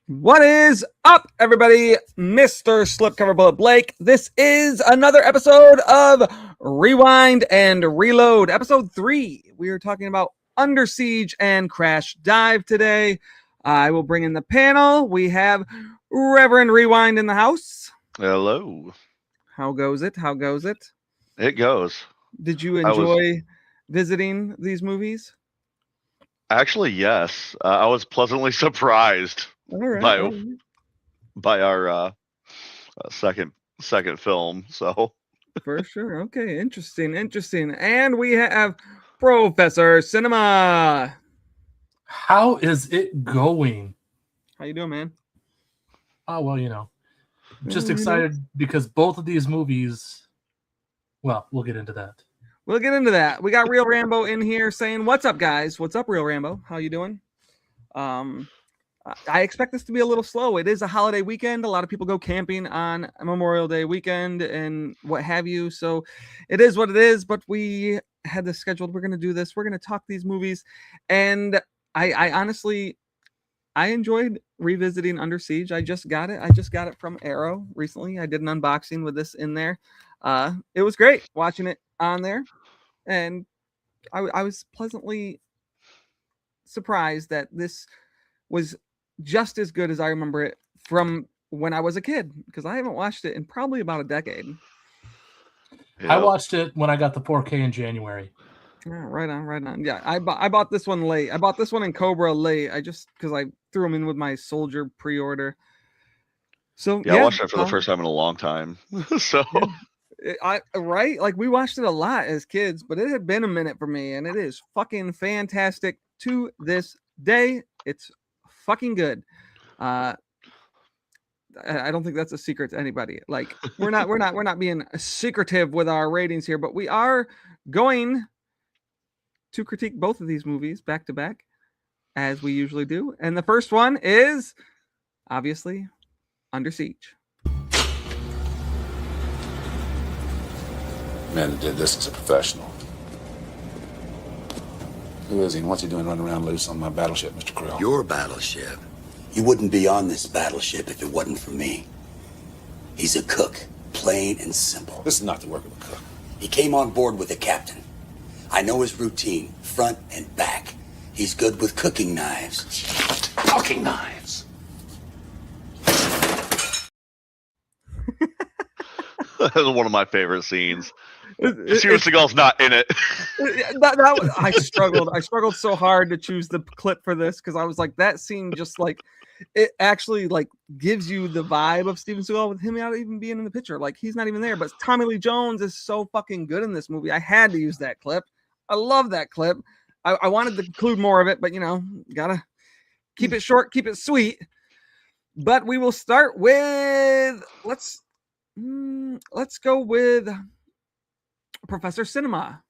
What is up, everybody? Mr. Slipcover Bulleit Blake. This is another episode of Rewind and Reload, episode 3. We are talking about Under Siege and Crash Dive today. I will bring in the panel. We have Reverend Rewind in the house. Hello. How goes it? How goes it? It goes. Did you enjoy visiting these movies? Actually, yes. I was pleasantly surprised by our second film. So for sure. Okay, interesting. And we have Professor Cinema. How is it going? How you doing, man? Oh, well, just excited because both of these movies, well, we'll get into that. We got Real Rambo in here saying, "What's up, guys? What's up, Real Rambo? How you doing?" I expect this to be a little slow. It is a holiday weekend. A lot of people go camping on Memorial Day weekend and what have you. So it is what it is, but we had this scheduled. We're going to do this. We're going to talk these movies. And I honestly, I enjoyed revisiting Under Siege. I just got it from Arrow recently. I did an unboxing with this in there. It was great watching it on there. And I was pleasantly surprised that this was just as good as I remember it from when I was a kid, because I haven't watched it in probably about a decade. Yep. I watched it when I got the 4K in January. Oh, right on. Yeah, I bought this one late. I bought this one in Cobra late. Because I threw them in with my Soldier pre-order. So yeah, I watched it for the first time in a long time. So right, like we watched it a lot as kids, but it had been a minute for me, and it is fucking fantastic to this day. It's fucking good. I don't think that's a secret to anybody. Like we're not being secretive with our ratings here, but we are going to critique both of these movies back to back, as we usually do. And the first one is obviously Under Siege. Man that did this is a professional. Who is he and what's he doing running around loose on my battleship, Mr. Krill? Your battleship? You wouldn't be on this battleship if it wasn't for me. He's a cook, plain and simple. This is not the work of a cook. He came on board with the captain. I know his routine, front and back. He's good with cooking knives. Cooking knives! That was one of my favorite scenes. Steven Seagal's not in it. I struggled so hard to choose the clip for this, because I was like, that scene just like it actually like gives you the vibe of Steven Seagal with him not even being in the picture. Like he's not even there, but Tommy Lee Jones is so fucking good in this movie. I had to use that clip. I love that clip. I wanted to include more of it, but gotta keep it short, keep it sweet. But we will start with let's go with Professor Cinema.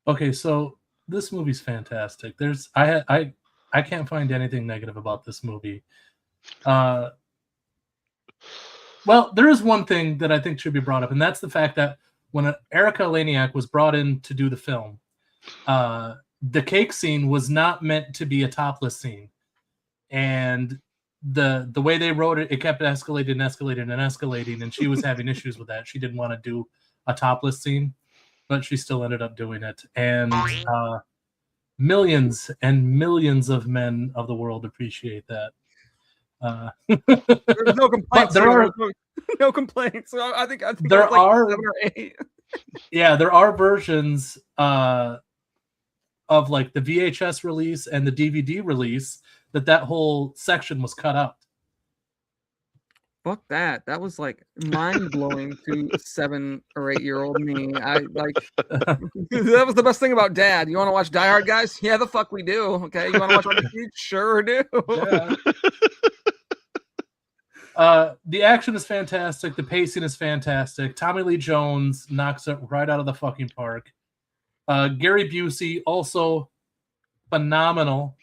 Okay, so this movie's fantastic. I can't find anything negative about this movie. Well, there is one thing that I think should be brought up, and that's the fact that when Erika Eleniak was brought in to do the film, the cake scene was not meant to be a topless scene, and the way they wrote it, it kept escalating, and she was having issues with that. She didn't want to do a topless scene, but she still ended up doing it, and millions and millions of men of the world appreciate that. There's no complaints. No complaints. So I think there are like 7 or 8. Yeah, there are versions of like the VHS release and the DVD release that whole section was cut out. Fuck that. That was like mind blowing to 7 or 8 year old me. I like that was the best thing about Dad. You want to watch Die Hard, guys? Yeah, the fuck we do. Okay, you want to watch Under Siege? Sure do. Yeah. The action is fantastic. The pacing is fantastic. Tommy Lee Jones knocks it right out of the fucking park. Gary Busey also phenomenal.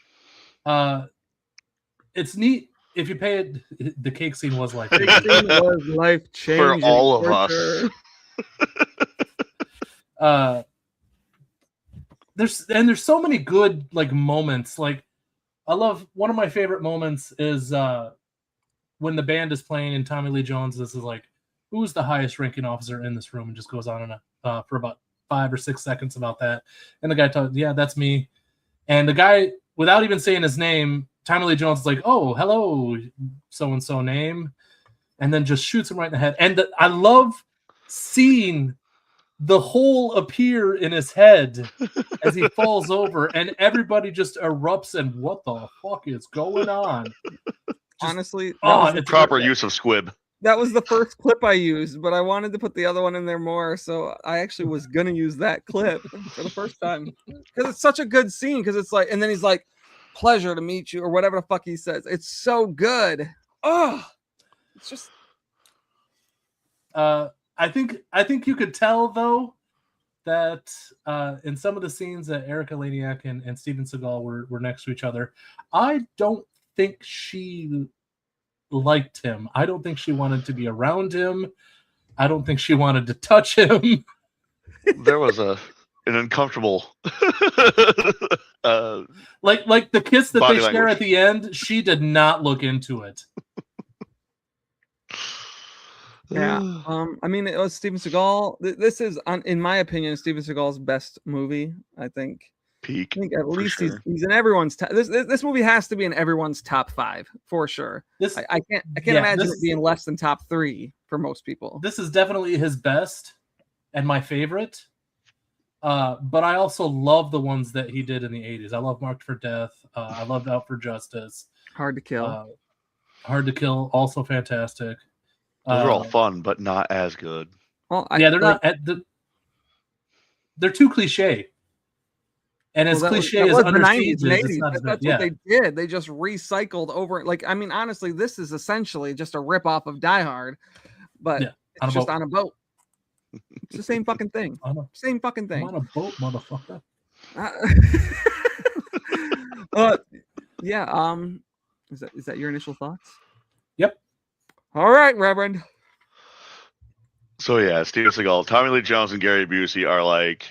It's neat. If you pay it, the cake scene was like was life changing for all of us. Sure. There's so many good like moments. Like I love one of my favorite moments is when the band is playing and Tommy Lee Jones. This is like, who's the highest ranking officer in this room, and just goes on and for about 5 or 6 seconds about that. And the guy talks, yeah, that's me. And the guy, without even saying his name, Tommy Lee Jones is like, oh, hello, so-and-so name. And then just shoots him right in the head. And I love seeing the hole appear in his head as he falls over, and everybody just erupts and what the fuck is going on? Honestly, it's proper use of squib. that was the first clip I used, but I wanted to put the other one in there more, so I actually was gonna use that clip for the first time because it's such a good scene. Because it's like, and then he's like, "Pleasure to meet you," or whatever the fuck he says. It's so good. Oh, it's just. I think you could tell though that in some of the scenes that Erika Laniak and Steven Seagal were next to each other, I don't think she liked him. I don't think she wanted to be around him. I don't think she wanted to touch him. There was an uncomfortable like the kiss that they share language at the end, she did not look into it. Yeah. I mean, it was Steven Seagal. This is, in my opinion, Steven Seagal's best movie. I think peak. I think at least sure. he's in everyone's top. This movie has to be in everyone's top 5 for sure. I can't imagine it being less than top 3 for most people. This is definitely his best and my favorite. But I also love the ones that he did in the 80s. I love Marked for Death. I loved Out for Justice. Hard to Kill. Hard to Kill, also fantastic. Those are all fun, but not as good. Well, they're not. They're too cliche. And as cliche as Under Siege is, that's what they did. They just recycled over. Like, I mean, honestly, this is essentially just a ripoff of Die Hard, but it's just on a boat. It's the same fucking thing. Same fucking thing. I'm on a boat, motherfucker. Yeah. Is that your initial thoughts? Yep. All right, Reverend. So yeah, Steven Seagal, Tommy Lee Jones, and Gary Busey are like,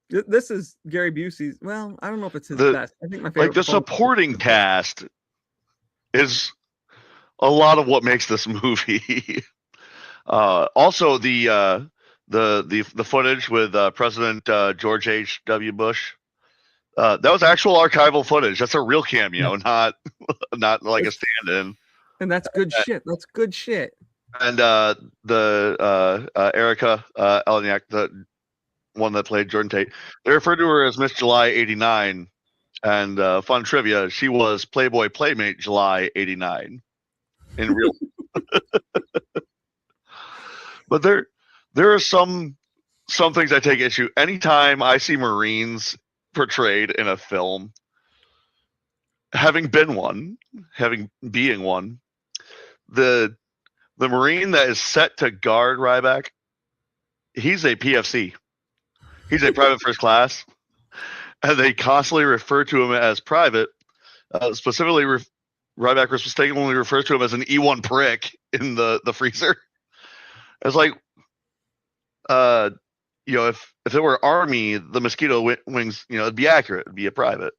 this is Gary Busey's. Well, I don't know if it's his best. I think my favorite. Like the supporting cast is a lot of what makes this movie. Also, the footage with President George H.W. Bush. That was actual archival footage. That's a real cameo, not like a stand-in. And that's good shit. That's good shit. And the Erika Laniak, the one that played Jordan Tate, they referred to her as Miss July '89. And fun trivia: she was Playboy Playmate July '89 in real. But there are some things I take issue. Anytime I see Marines portrayed in a film, having being one, the Marine that is set to guard Ryback, he's a PFC. He's a private first class, and they constantly refer to him as private. Specifically, Ryback mistakenly refers to him as an E1 prick in the freezer. It's like, if it were Army, the mosquito wings, it'd be accurate. It'd be a private.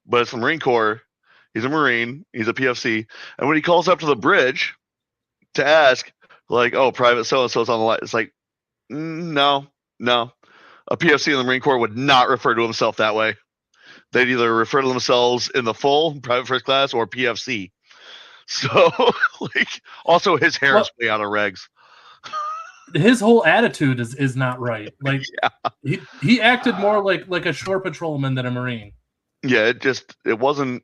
But it's the Marine Corps. He's a Marine. He's a PFC. And when he calls up to the bridge to ask, like, oh, private so-and-so's on the line, it's like, no. A PFC in the Marine Corps would not refer to himself that way. They'd either refer to themselves in the full, private first class, or PFC. So, also his hair is way out of regs. His whole attitude is not right. Like, he acted more like a shore patrolman than a Marine. Yeah, it wasn't.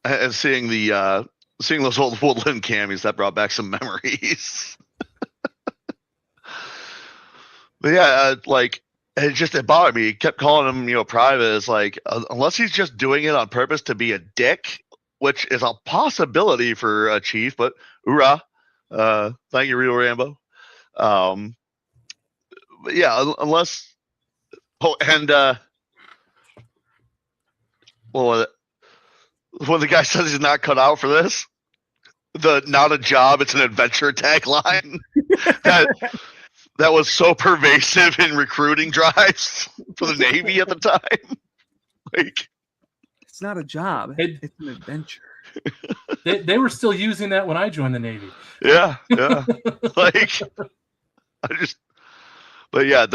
And seeing those old Woodland camis, that brought back some memories. But yeah, it bothered me. He kept calling him, private. It's like, unless he's just doing it on purpose to be a dick, which is a possibility for a chief, but hoorah. Thank you, Rio Rambo. But yeah, unless, when the guy says he's not cut out for this, not a job, it's an adventure tagline. that was so pervasive in recruiting drives for the Navy at the time. Like, It's not a job. It's an adventure. They were still using that when I joined the Navy. yeah. Like, but yeah,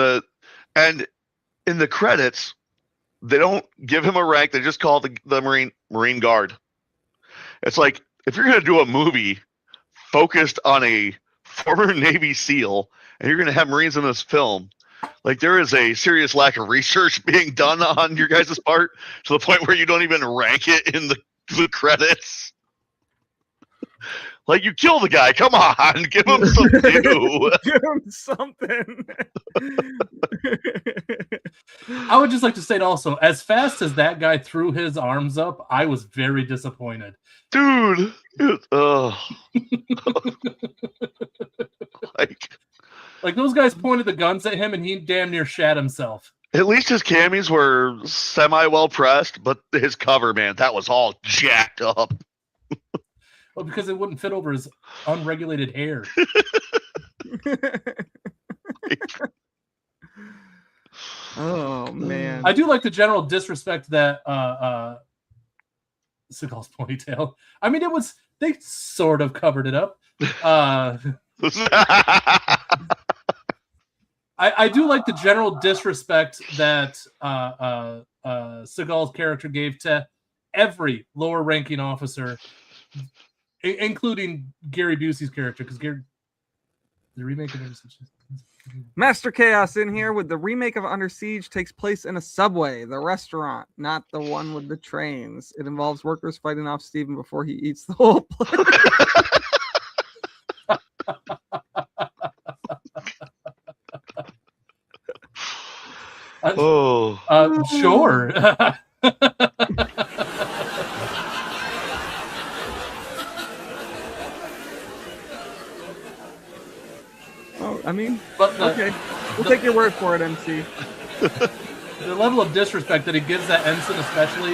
and in the credits, they don't give him a rank. They just call the Marine Guard. It's like, if you're going to do a movie focused on a former Navy SEAL and you're going to have Marines in this film, like, there is a serious lack of research being done on your guys' part to the point where you don't even rank it in the credits. Like, you kill the guy. Come on, give him some due. Give him something. I would just like to state also, as fast as that guy threw his arms up, I was very disappointed. Dude. Like those guys pointed the guns at him and he damn near shat himself. At least his camis were semi-well pressed, but his cover, man, that was all jacked up. Well, because it wouldn't fit over his unregulated hair. Oh, man. I do like the general disrespect that Seagal's ponytail. I mean, they sort of covered it up. I do like the general disrespect that Seagal's character gave to every lower ranking officer, including Gary Busey's character, because the remake of Under Siege. Master Chaos in here with the remake of Under Siege takes place in a subway, the restaurant, not the one with the trains. It involves workers fighting off Steven before he eats the whole plate. Sure. Oh, I mean, but okay, we'll take your word for it, MC. The level of disrespect that he gives that ensign, especially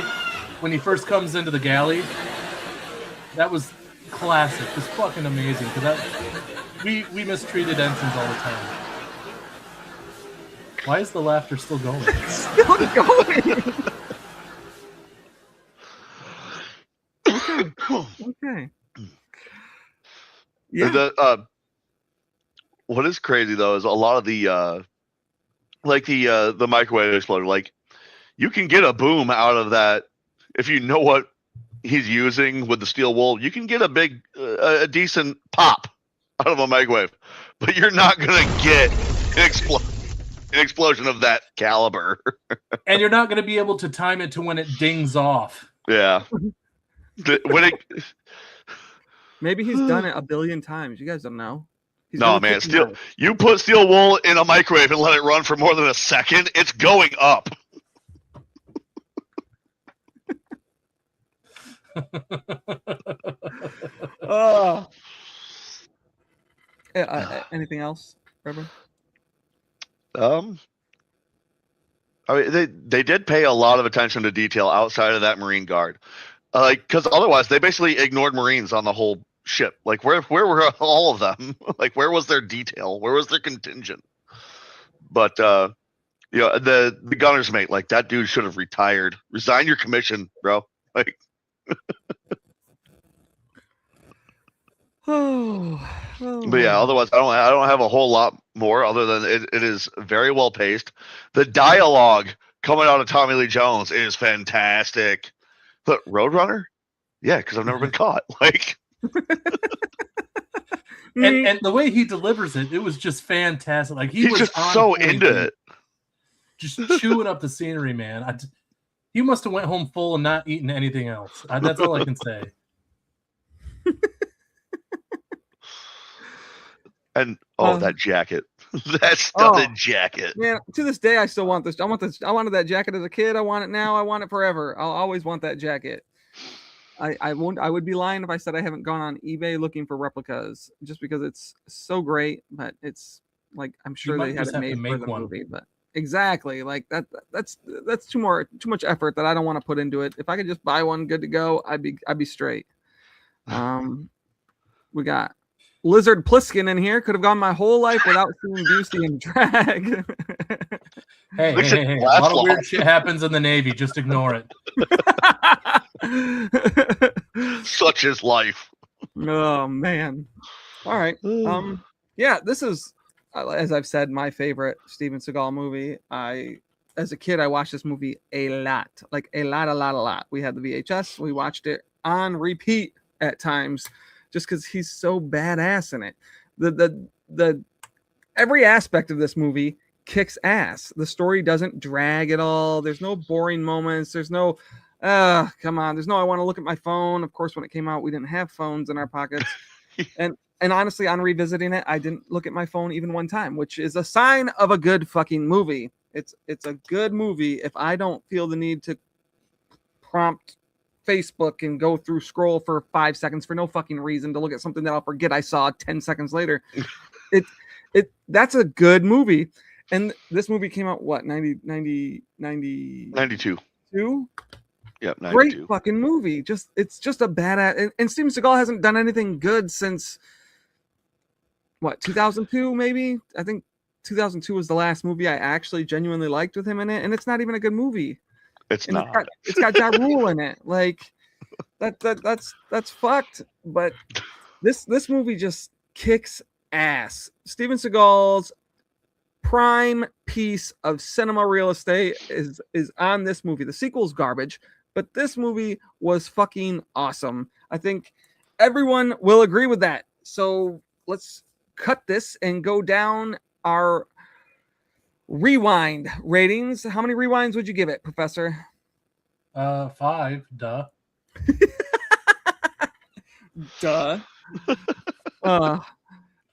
when he first comes into the galley, that was classic. It was fucking amazing, because we mistreated ensigns all the time. Why is the laughter still going? It's still going. Okay. Yeah. What is crazy though is a lot of the the microwave exploder. Like, you can get a boom out of that if you know what he's using with the steel wool. You can get a decent pop out of a microwave, but you're not gonna get an explosion of that caliber. And you're not going to be able to time it to when it dings off. Yeah. Maybe he's done it a billion times. You guys don't know. No, man. You put steel wool in a microwave and let it run for more than a second, it's going up. Oh. Anything else, Reverend? I mean, they did pay a lot of attention to detail outside of that Marine Guard, because otherwise they basically ignored Marines on the whole ship. Like, where were all of them? Like, where was their detail? Where was their contingent? But the gunner's mate, like, that dude should have retired. Resign your commission, bro. Like. But yeah, otherwise I don't have a whole lot more other than it is very well paced. The dialogue coming out of Tommy Lee Jones is fantastic. But Roadrunner, yeah, because I've never been caught. Like, and the way he delivers it was just fantastic. Like, he's was just so into it, just chewing up the scenery, man. He must have went home full and not eaten anything else. That's all I can say. And that jacket, that studded jacket. Man, to this day I still want this. I wanted that jacket as a kid. I want it now. I want it forever. I'll always want that jacket. I would be lying if I said I haven't gone on eBay looking for replicas, just because it's so great. But it's like, I'm sure they had it made for the movie. But exactly, like that's too much effort that I don't want to put into it. If I could just buy one, good to go, I'd be straight. We got Lizard Pliskin in here. Could have gone my whole life without seeing Busey in drag. Hey, Makes it a last lot of long. weird shit happens in the Navy. Just ignore it. Such is life. Oh man. All right. Yeah, this is, as I've said, my favorite Steven Seagal movie. As a kid, I watched this movie a lot. Like a lot. We had the VHS. We watched it on repeat at times just because he's so badass in it. The every aspect of this movie kicks ass. The story doesn't drag at all. There's no boring moments. There's no come on. There's no I want to look at my phone. Of course, when it came out, we didn't have phones in our pockets. And honestly, on revisiting it, I didn't look at my phone even one time, which is a sign of a good fucking movie. It's a good movie if I don't feel the need to prompt Facebook and go through scroll for 5 seconds for no fucking reason to look at something that I'll forget I saw 10 seconds later. That's a good movie. And this movie came out, what, 92? Yeah, 92. Great fucking movie. It's just a badass. And Steven Seagal hasn't done anything good since, what, 2002 maybe? I think 2002 was the last movie I actually genuinely liked with him in it. And it's not even a good movie. It's And not. It's got Ja Rule in it. Like, that's fucked. But this movie just kicks ass. Steven Seagal's prime piece of cinema real estate is on this movie. The sequel's garbage, but this movie was fucking awesome. I think everyone will agree with that. So let's cut this and go down our rewind ratings. How many rewinds would you give it, Professor? 5. Duh. Duh.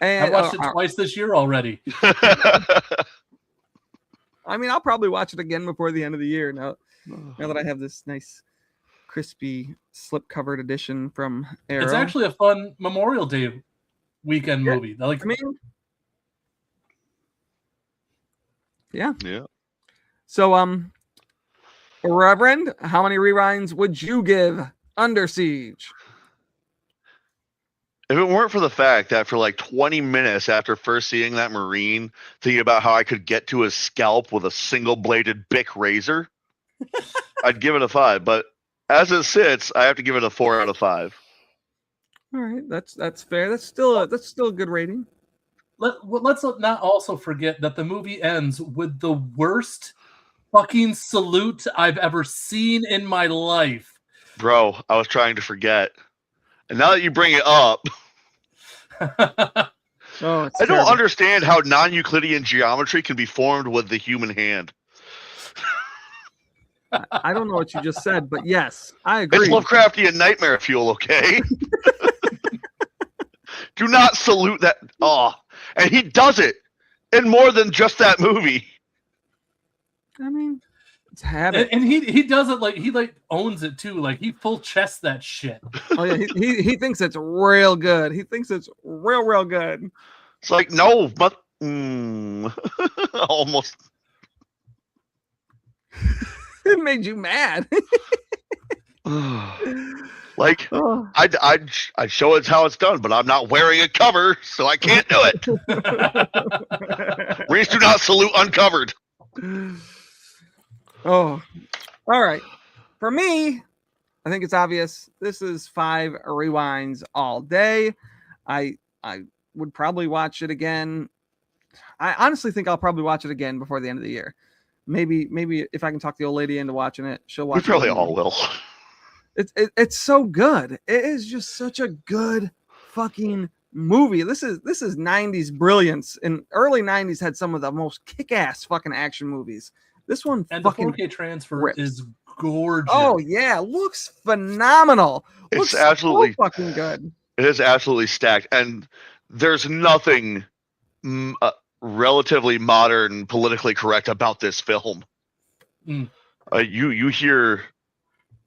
I watched it twice this year already. I mean, I'll probably watch it again before the end of the year. Now that I have this nice, crispy, slip-covered edition from Arrow. It's actually a fun Memorial Day weekend movie. Like, I mean, yeah. So, Reverend, how many rewinds would you give Under Siege? If it weren't for the fact that for like 20 minutes after first seeing that Marine, thinking about how I could get to his scalp with a single-bladed Bic razor, I'd give it a 5. But as it sits, I have to give it a 4 out of 5. All right, that's fair. That's still a good rating. Let's not also forget that the movie ends with the worst fucking salute I've ever seen in my life. Bro, I was trying to forget. And now that you bring it up, I don't understand how non-Euclidean geometry can be formed with the human hand. I don't know what you just said, but yes, I agree. It's Lovecraftian nightmare fuel, okay? Do not salute that. Oh, and he does it in more than just that movie. I mean, it's habit. And he does it like he owns it too. Like he full chests that shit. Oh yeah, he thinks it's real good. He thinks it's real good. It's like, no, but almost. It made you mad. Like, I'd show it how it's done, but I'm not wearing a cover, so I can't do it. Marines do not salute uncovered. Oh, all right. For me, I think it's obvious. This is 5 rewinds all day. I would probably watch it again. I honestly think I'll probably watch it again before the end of the year. Maybe if I can talk the old lady into watching it, she'll watch it. We probably all will. It's so good. It is just such a good fucking movie. This is 90s brilliance, and early 90s had some of the most kick-ass fucking action movies. This one and the fucking 4K transfer rips. is gorgeous. Oh yeah, looks phenomenal. It's absolutely so fucking good. It is absolutely stacked, and there's nothing relatively modern, politically correct about this film. You hear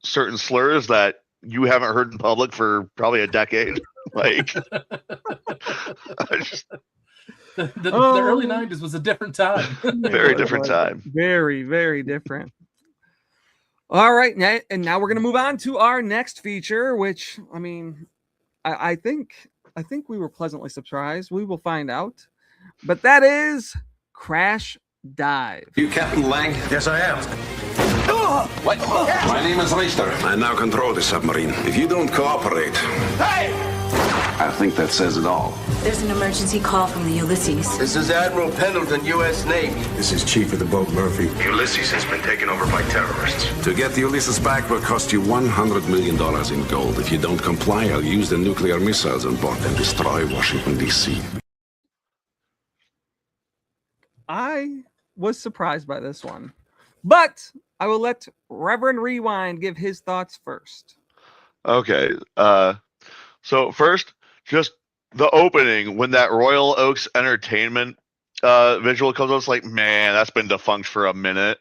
certain slurs that you haven't heard in public for probably a decade. Like, the early 90s was a different time. Very different time. Very, very different. All right, and now we're going to move on to our next feature, which, I mean, I think I think we were pleasantly surprised. We will find out. But that is Crash Dive. You Captain Lang? Yes, I am. What? My name is Richter. I now control the submarine. If you don't cooperate... Hey! I think that says it all. There's an emergency call from the Ulysses. This is Admiral Pendleton, U.S. Navy. This is Chief of the boat, Murphy. Ulysses has been taken over by terrorists. To get the Ulysses back will cost you $100 million in gold. If you don't comply, I'll use the nuclear missiles on board and destroy Washington, D.C. I was surprised by this one. But I will let Reverend Rewind give his thoughts first. Okay. So first, just the opening when that Royal Oaks Entertainment visual comes up, it's like, man, that's been defunct for a minute.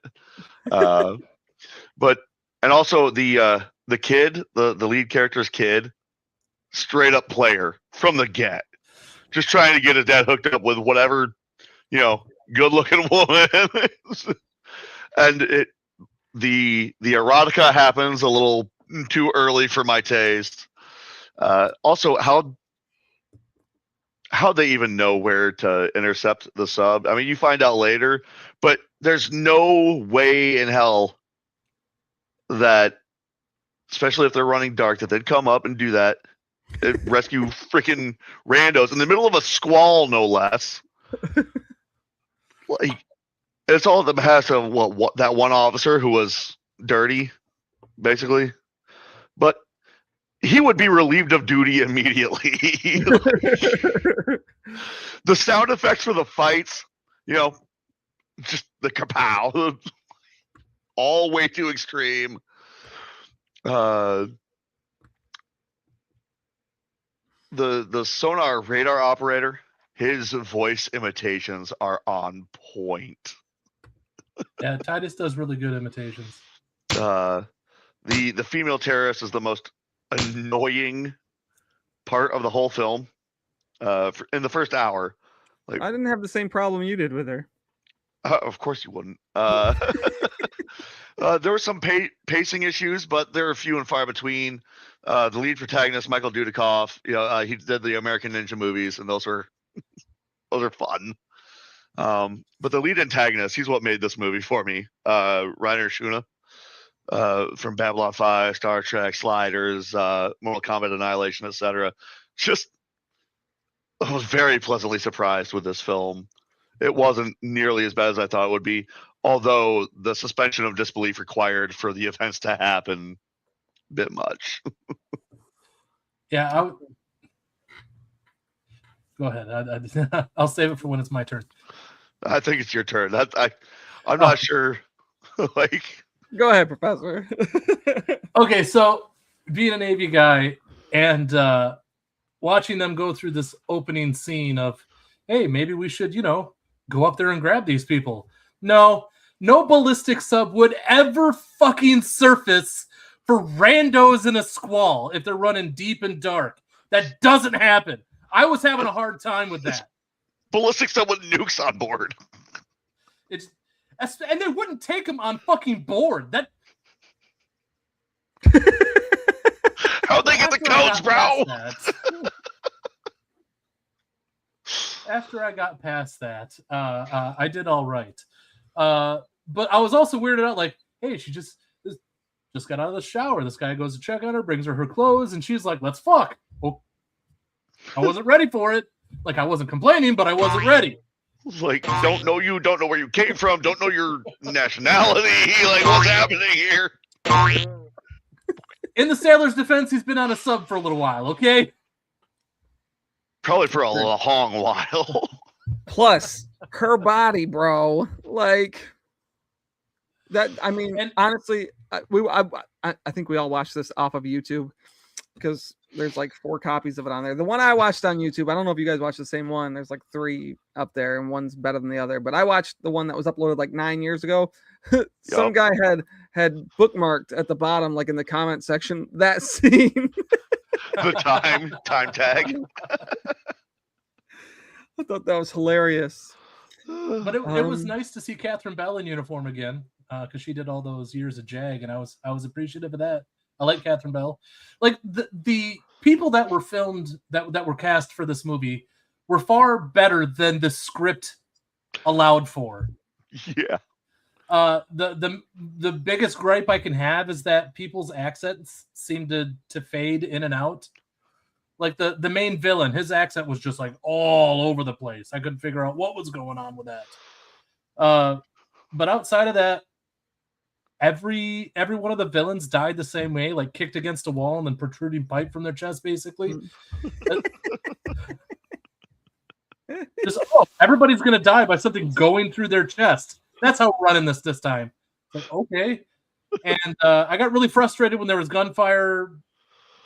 And also the kid, the lead character's kid, straight up player from the get, just trying to get his dad hooked up with whatever, good looking woman. And the erotica happens a little too early for my taste. Also, how they even know where to intercept the sub. I mean, you find out later, but there's no way in hell that, especially if they're running dark, that they'd come up and do that, rescue freaking randos in the middle of a squall, no less. Like, it's all at the behest of what that one officer who was dirty, basically. But he would be relieved of duty immediately. The sound effects for the fights, just the kapow, all way too extreme. The sonar radar operator, his voice imitations are on point. Yeah, Titus does really good imitations. The female terrorist is the most annoying part of the whole film. In the first hour, I didn't have the same problem you did with her. Of course you wouldn't. There were some pacing issues, but they're few and far between. The lead protagonist, Michael Dudikoff, he did the American Ninja movies, and those are fun. But the lead antagonist, he's what made this movie for me. Reiner Schuna, from Babylon 5, Star Trek, Sliders, Mortal Kombat Annihilation, etc. I was very pleasantly surprised with this film. It wasn't nearly as bad as I thought it would be, although the suspension of disbelief required for the events to happen a bit much. Yeah, go ahead. I'll save it for when it's my turn. I think it's your turn. I'm not sure. Go ahead, Professor. Okay, so being a Navy guy and watching them go through this opening scene of, hey, maybe we should, go up there and grab these people. No ballistic sub would ever fucking surface for randos in a squall if they're running deep and dark. That doesn't happen. I was having a hard time with that. Ballistic sub with nukes on board. And they wouldn't take them on fucking board. How'd they get the codes, bro? After I got past that, I did all right. But I was also weirded out, like, hey, she just got out of the shower. This guy goes to check on her, brings her clothes, and she's like, let's fuck. Oh, I wasn't ready for it. Like, I wasn't complaining, but I wasn't ready. Like, don't know you, don't know where you came from, don't know your nationality. Like, what's happening here? In the sailor's defense, he's been on a sub for a little while, okay? Probably for a long while. Plus, her body, bro. That. I mean, and honestly, I think we all watched this off of YouTube because there's 4 copies of it on there. The one I watched on YouTube, I don't know if you guys watched the same one. There's 3 up there, and one's better than the other. But I watched the one that was uploaded 9 years ago. Some guy had bookmarked at the bottom, in the comment section, that scene. The time tag. I thought that was hilarious. But it was nice to see Catherine Bell in uniform again, because she did all those years of JAG, and I was appreciative of that. I like Catherine Bell. The people that were filmed that were cast for this movie were far better than the script allowed for. Yeah. The biggest gripe I can have is that people's accents seem to fade in and out. Like the main villain, his accent was just like all over the place. I couldn't figure out what was going on with that. But outside of that, every one of the villains died the same way, like kicked against a wall and then protruding pipe from their chest, basically. Just everybody's gonna die by something going through their chest. That's how we're running this time. Like, okay. And I got really frustrated when there was gunfire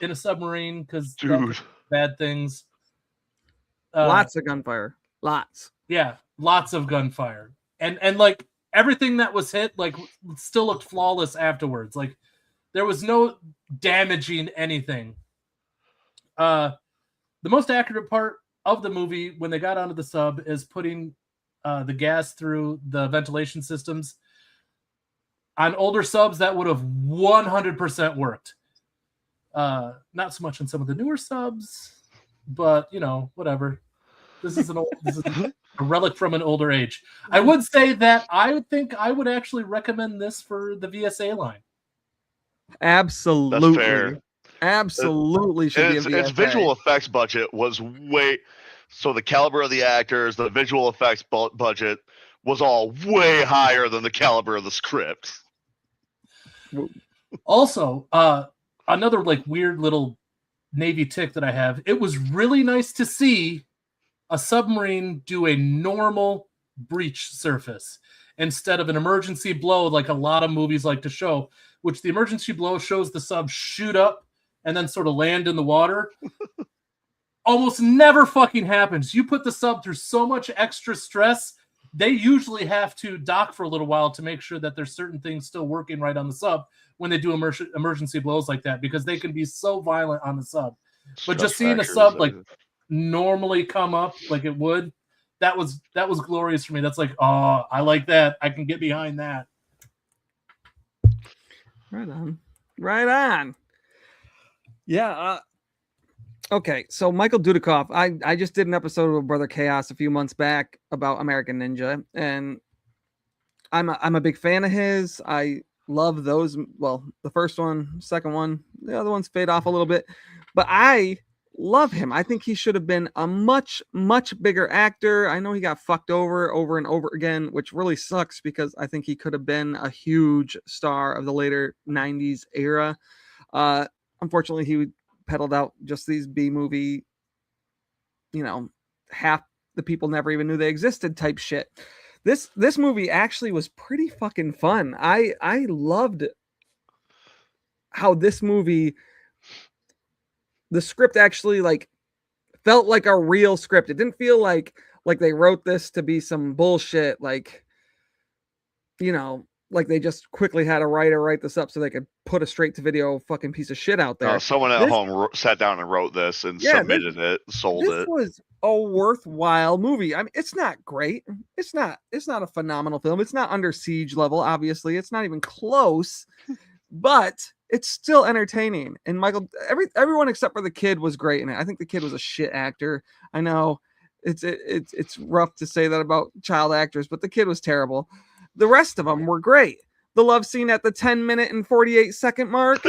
in a submarine because bad things. Lots of gunfire. Lots. Yeah, lots of gunfire. And like everything that was hit, like still looked flawless afterwards. Like there was no damaging anything. The most accurate part of the movie when they got onto the sub is putting the gas through the ventilation systems. On older subs, that would have 100% worked. Not so much on some of the newer subs, but whatever. This is a relic from an older age. I would say that I think I would actually recommend this for the VSA line. Absolutely. That's fair. Absolutely should be a VSA. Its visual effects budget was so the caliber of the actors, the visual effects budget was all way higher than the caliber of the script. Also, another like weird little Navy tick that I have, it was really nice to see a submarine do a normal breach surface instead of an emergency blow like a lot of movies like to show, which the emergency blow shows the sub shoot up and then sort of land in the water. Almost never fucking happens. You put the sub through so much extra stress, they usually have to dock for a little while to make sure that there's certain things still working right on the sub when they do emergency blows like that, because they can be so violent on the sub. But just seeing a sub like normally come up like it would, that was glorious for me. That's like, oh, I like that. I can get behind that. Right on. Yeah. Okay, so Michael Dudikoff, I just did an episode of Brother Chaos a few months back about American Ninja, and I'm a big fan of his. I love those. Well, the first one, second one, the other ones fade off a little bit, but I love him. I think he should have been a much bigger actor. I know he got fucked over and over again, which really sucks because I think he could have been a huge star of the later 90s era. Unfortunately, he peddled out just these B-movie, half the people never even knew they existed type shit. This movie actually was pretty fucking fun. I loved how this movie, the script actually like felt like a real script. It didn't feel like they wrote this to be some bullshit, like like they just quickly had a writer write this up so they could put a straight to video fucking piece of shit out there. Someone at home sat down and wrote this and submitted it, sold it. This was a worthwhile movie. I mean, it's not great. It's not a phenomenal film. It's not Under Siege level, obviously. It's not even close, but it's still entertaining. And Michael, everyone except for the kid was great in it. I think the kid was a shit actor. I know it's rough to say that about child actors, but the kid was terrible. The rest of them were great. The love scene at the 10-minute and 48-second mark.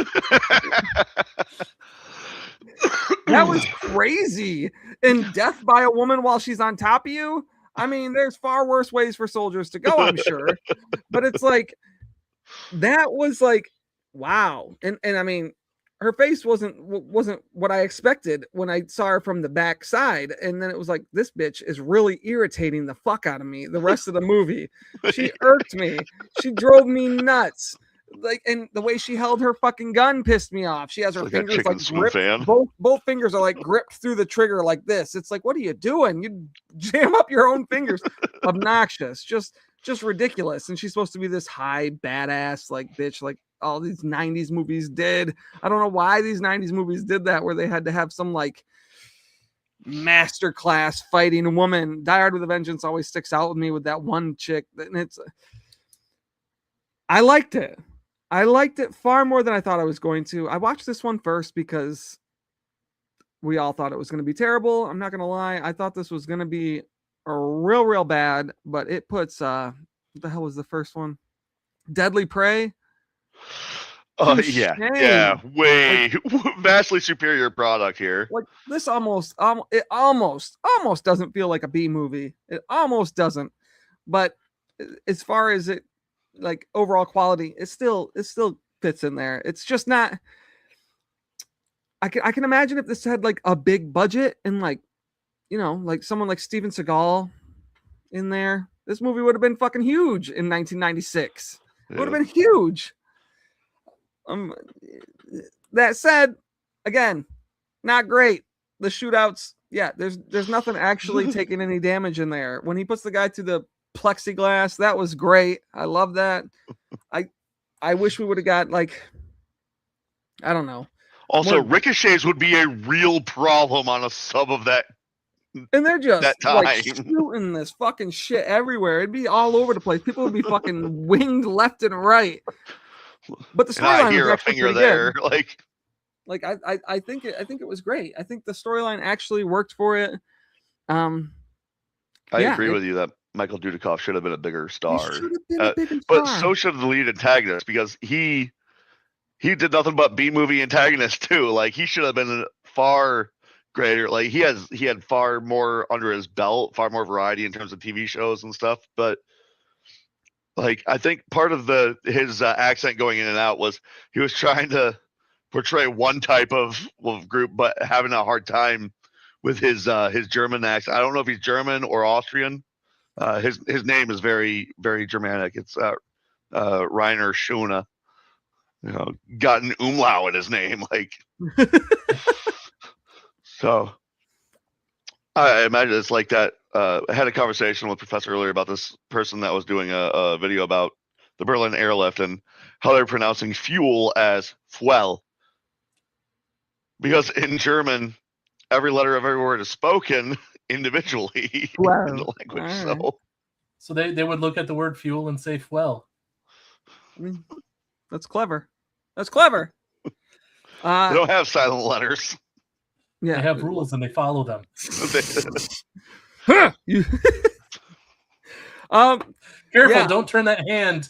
That was crazy. And death by a woman while she's on top of you. I mean, there's far worse ways for soldiers to go, I'm sure. But it's like, that was like, wow. And I mean, her face wasn't what I expected when I saw her from the back side. And then it was like, this bitch is really irritating the fuck out of me the rest of the movie. She irked me. She drove me nuts. Like, and the way she held her fucking gun pissed me off. She has her fingers like gripped. Both fingers are like gripped through the trigger like this. It's like, what are you doing? You jam up your own fingers. Obnoxious. Just ridiculous. And she's supposed to be this high badass like bitch, like all these 90s movies did. I don't know why these 90s movies did that, where they had to have some like masterclass fighting woman. Die Hard with a Vengeance always sticks out with me with that one chick. And I liked it. I liked it far more than I thought I was going to. I watched this one first because we all thought it was going to be terrible. I'm not going to lie. I thought this was going to be a real bad, but it puts what the hell was the first one? Deadly Prey. Yeah, way vastly superior product here. Like this almost doesn't feel like a B movie. It almost doesn't. But as far as it like overall quality, it still fits in there. It's just not. I can imagine if this had like a big budget and like, you know, like someone like Steven Seagal in there, this movie would have been fucking huge in 1996. It would have been huge. That said, again, not great. The shootouts, yeah, there's nothing actually taking any damage in there. When he puts the guy through the plexiglass, that was great. I love that. I wish we would have got like, I don't know. Also, ricochets would be a real problem on a sub of that. And they're just that time. like shooting this fucking shit everywhere. It'd be all over the place. People would be fucking winged left and right. But the storyline, I hear a finger there. Good. Like I think it was great. I think the storyline actually worked for it. I agree with you that Michael Dudikoff should have been a bigger star. Bigger but star. so should the lead antagonist, because he did nothing but B movie antagonist too. Like he should have been far greater. Like he had far more under his belt, far more variety in terms of TV shows and stuff. But like I think part of his accent going in and out was he was trying to portray one type of group, but having a hard time with his German accent. I don't know if he's German or Austrian. His name is very, very Germanic. It's Rainer Schuna. You know, got an umlaut in his name, like. So, I imagine it's like that. I had a conversation with Professor earlier about this person that was doing a video about the Berlin airlift and how they're pronouncing fuel as Fuel. Because in German, every letter of every word is spoken individually in the language. So they would look at the word fuel and say Fuel. I mean, that's clever. That's clever. They don't have silent letters. Yeah, they have rules and they follow them. Careful! Don't turn that hand.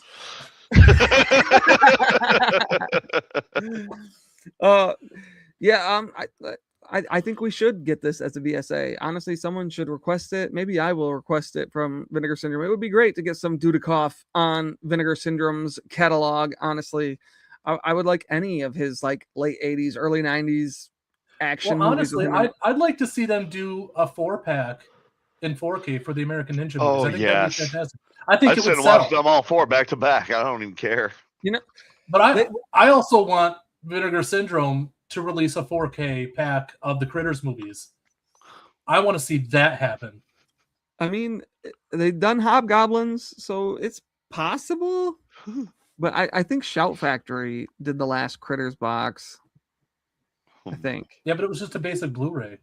I think we should get this as a VSA. Honestly, someone should request it. Maybe I will request it from Vinegar Syndrome. It would be great to get some Dudikoff on Vinegar Syndrome's catalog. Honestly, I would like any of his like late 80s, early 90s action. Well, honestly, I'd like to see them do a 4-pack in 4K for the American Ninja movies. Oh, I think yes. that'd be fantastic. I think I'd it would sit and sell. watch them all 4 back to back. I don't even care. You know, but I also want Vinegar Syndrome to release a 4K pack of the Critters movies. I want to see that happen. I mean, they've done Hobgoblins, so it's possible. But I think Shout Factory did the last Critters box. I think. Yeah, but it was just a basic Blu-ray.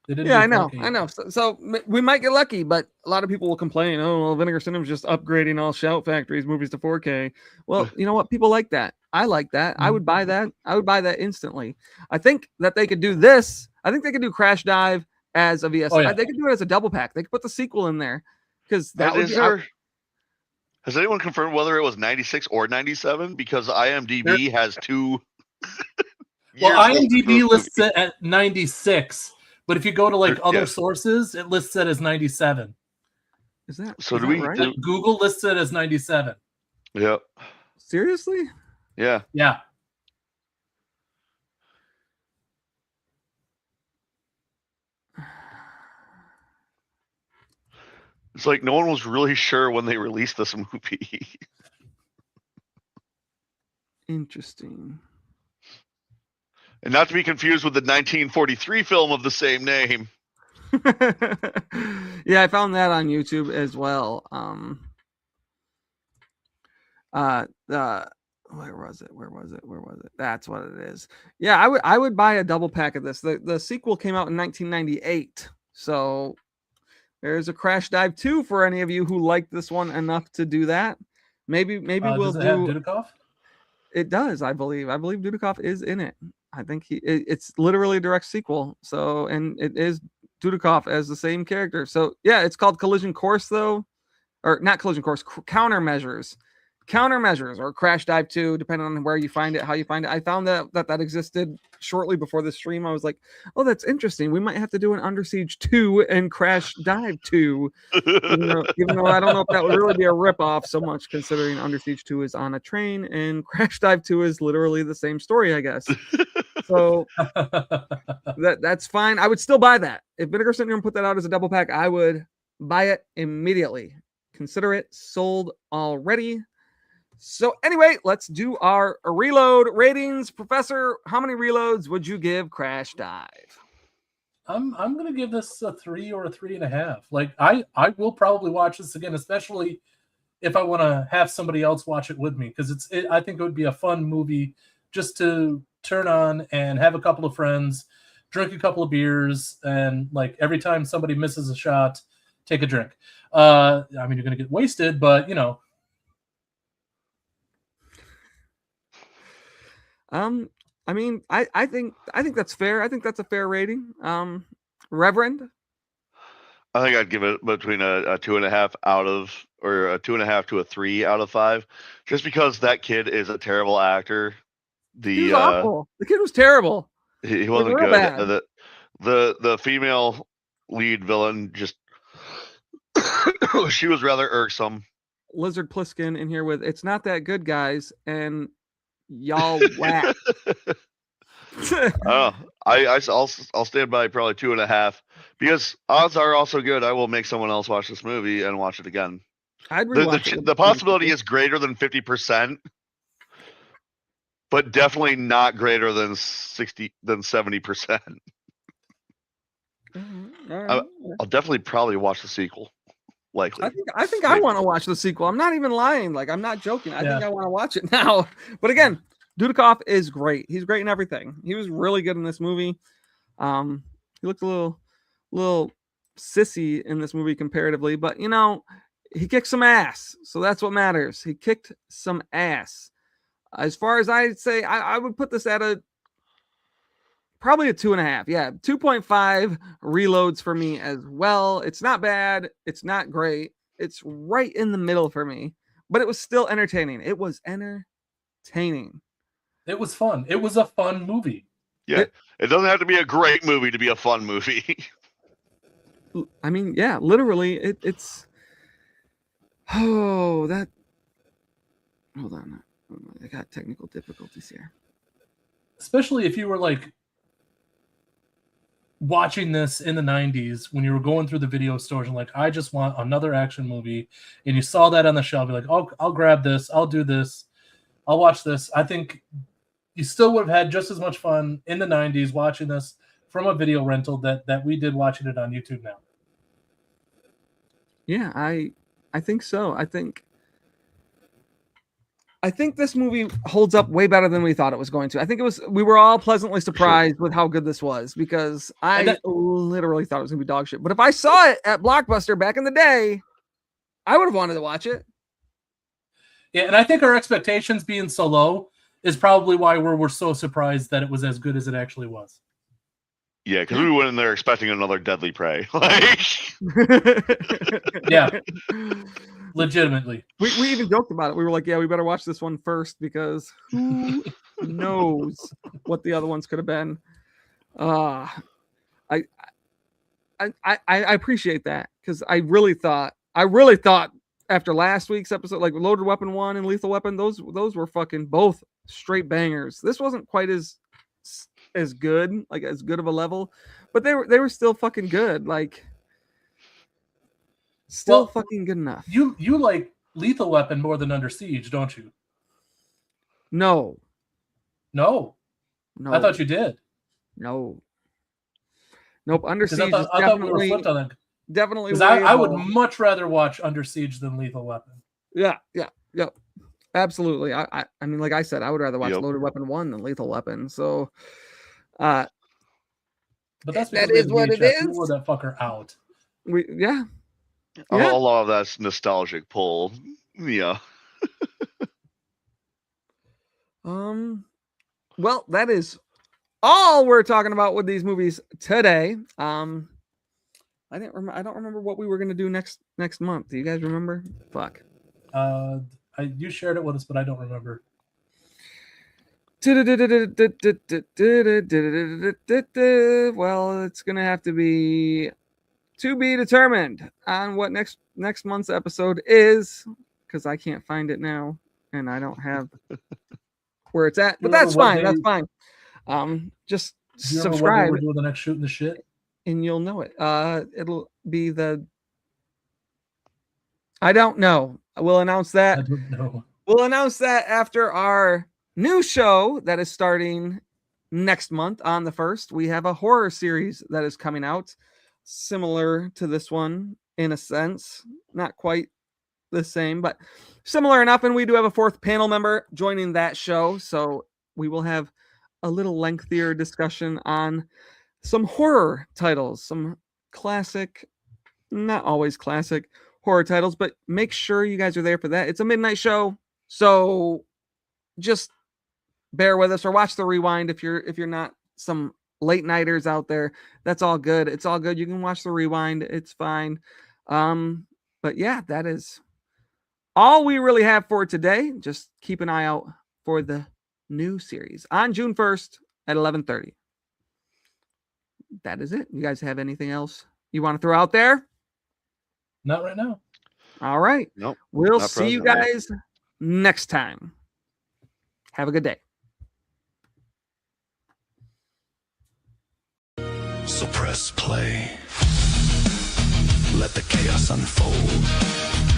They didn't. Yeah, I know. So we might get lucky, but a lot of people will complain. Oh, well, Vinegar Syndrome's just upgrading all Shout Factory's movies to 4K. Well, you know what? People like that. I like that. I would buy that. I would buy that instantly. I think that they could do this. I think they could do Crash Dive as a VS. Oh, yeah. They could do it as a double pack. They could put the sequel in there because that would. Has anyone confirmed whether it was 96 or 97? Because IMDb has 2. Well, IMDb lists it at 96, but if you go to like other sources, it lists it as 97. Is that so? Is Do that we? Right? Google lists it as 97. Yep. Seriously? Yeah. Yeah. It's like no one was really sure when they released this movie. Interesting. And not to be confused with the 1943 film of the same name. Yeah, I found that on YouTube as well. Where was it? That's what it is. Yeah, I would buy a double pack of this. The sequel came out in 1998. So there's a Crash Dive 2 for any of you who liked this one enough to do that. Maybe we'll does it do have Dudikoff? It does, I believe. I believe Dudikoff is in it. I think it's literally a direct sequel. So, and it is Dudikoff as the same character. So yeah, it's called Collision Course though, or not Collision Course, Countermeasures. Countermeasures or Crash Dive 2, depending on where you find it, how you find it. I found that existed shortly before the stream. I was like, oh, that's interesting. We might have to do an Under Siege 2 and Crash Dive 2. Even though I don't know if that would really be a ripoff so much, considering Under Siege 2 is on a train and Crash Dive 2 is literally the same story, I guess. So that's fine. I would still buy that. If Vinegar Syndrome put that out as a double pack, I would buy it immediately. Consider it sold already. So anyway, let's do our reload ratings. Professor, how many reloads would you give Crash Dive? I'm gonna give this a 3 or a 3.5. Like I will probably watch this again, especially if I want to have somebody else watch it with me, because I think it would be a fun movie just to turn on and have a couple of friends, drink a couple of beers, and like every time somebody misses a shot, take a drink. I mean, you're gonna get wasted, but you know. I mean, I think that's fair. I think that's a fair rating. Reverend? I think I'd give it between a 2.5 out of, or a 2.5 to a 3 out of 5, just because that kid is a terrible actor. He was awful. The kid was terrible. He wasn't good. Bad. The female lead villain just she was rather irksome. Lizard Pliskin in here with "It's not that good, guys," and y'all whack. I'll stand by probably 2.5, because odds are also good I will make someone else watch this movie and watch it again. I'd rewatch it. The possibility is greater than 50%, but definitely not greater than 70%. Right. I'll definitely probably watch the sequel. Likely. I think I want to watch the sequel. I'm not even lying. Like, I'm not joking. I think I want to watch it now. But again, Dudikoff is great. He's great in everything. He was really good in this movie. He looked a little sissy in this movie comparatively, but you know, he kicked some ass. So that's what matters. He kicked some ass. As far as I'd say, I would put this at probably a 2.5. Yeah, 2.5 reloads for me as well. It's not bad. It's not great. It's right in the middle for me, but it was still entertaining. It was entertaining. It was fun. It was a fun movie. Yeah, it doesn't have to be a great movie to be a fun movie. I mean, yeah, literally, it's. Oh, that. Hold on. I got technical difficulties here. Especially if you were like watching this in the 90s when you were going through the video stores and like, I just want another action movie, and you saw that on the shelf, you're like, oh, I'll grab this, I'll do this, I'll watch this. I think you still would have had just as much fun in the 90s watching this from a video rental that we did watching it on YouTube now. Yeah, I think so. I think this movie holds up way better than we thought it was going to. I think we were all pleasantly surprised with how good this was, because I literally thought it was going to be dog shit. But if I saw it at Blockbuster back in the day, I would have wanted to watch it. Yeah, and I think our expectations being so low is probably why we're so surprised that it was as good as it actually was. Yeah, because we went in there expecting another Deadly Prey. Like... yeah. Legitimately. We even joked about it. We were like, yeah, we better watch this one first, because who knows what the other ones could have been. I appreciate that, because I really thought after last week's episode, like Loaded Weapon 1 and Lethal Weapon, those were fucking both straight bangers. This wasn't quite as good, like as good of a level, but they were still fucking good. Like, still fucking good enough. You like Lethal Weapon more than Under Siege, don't you? No. I thought you did. Nope. Under Siege I thought we were flipped on that. Definitely. Because I would much rather watch Under Siege than Lethal Weapon. Yeah. Absolutely. I mean, like I said, I would rather watch Loaded Weapon 1 than Lethal Weapon. So, but that's because that is what it is. We wore that fucker out. A lot of that's nostalgic pull. Yeah. Well, that is all we're talking about with these movies today. I don't remember what we were gonna do next month. Do you guys remember? Fuck. You shared it with us, but I don't remember. Well, it's gonna have to be determined on what next month's episode is, because I can't find it now and I don't have where it's at. But that's fine. That's fine. Just subscribe. We're doing the next shooting the shit, and you'll know it. It'll be I don't know. We'll announce that. I don't know. We'll announce that after our new show that is starting next month on the 1st. We have a horror series that is coming out, similar to this one in a sense, not quite the same, but similar enough. And we do have a 4th panel member joining that show, so we will have a little lengthier discussion on some horror titles, some classic, not always classic horror titles, but make sure you guys are there for that. It's a midnight show, so just bear with us or watch the rewind if you're not some late nighters out there. That's all good. It's all good. You can watch the rewind. It's fine. But yeah, that is all we really have for today. Just keep an eye out for the new series on June 1st at 11:30. That is it. You guys have anything else you want to throw out there? Not right now. All right. Nope. We'll see you guys next time. Have a good day. So press play. Let the chaos unfold.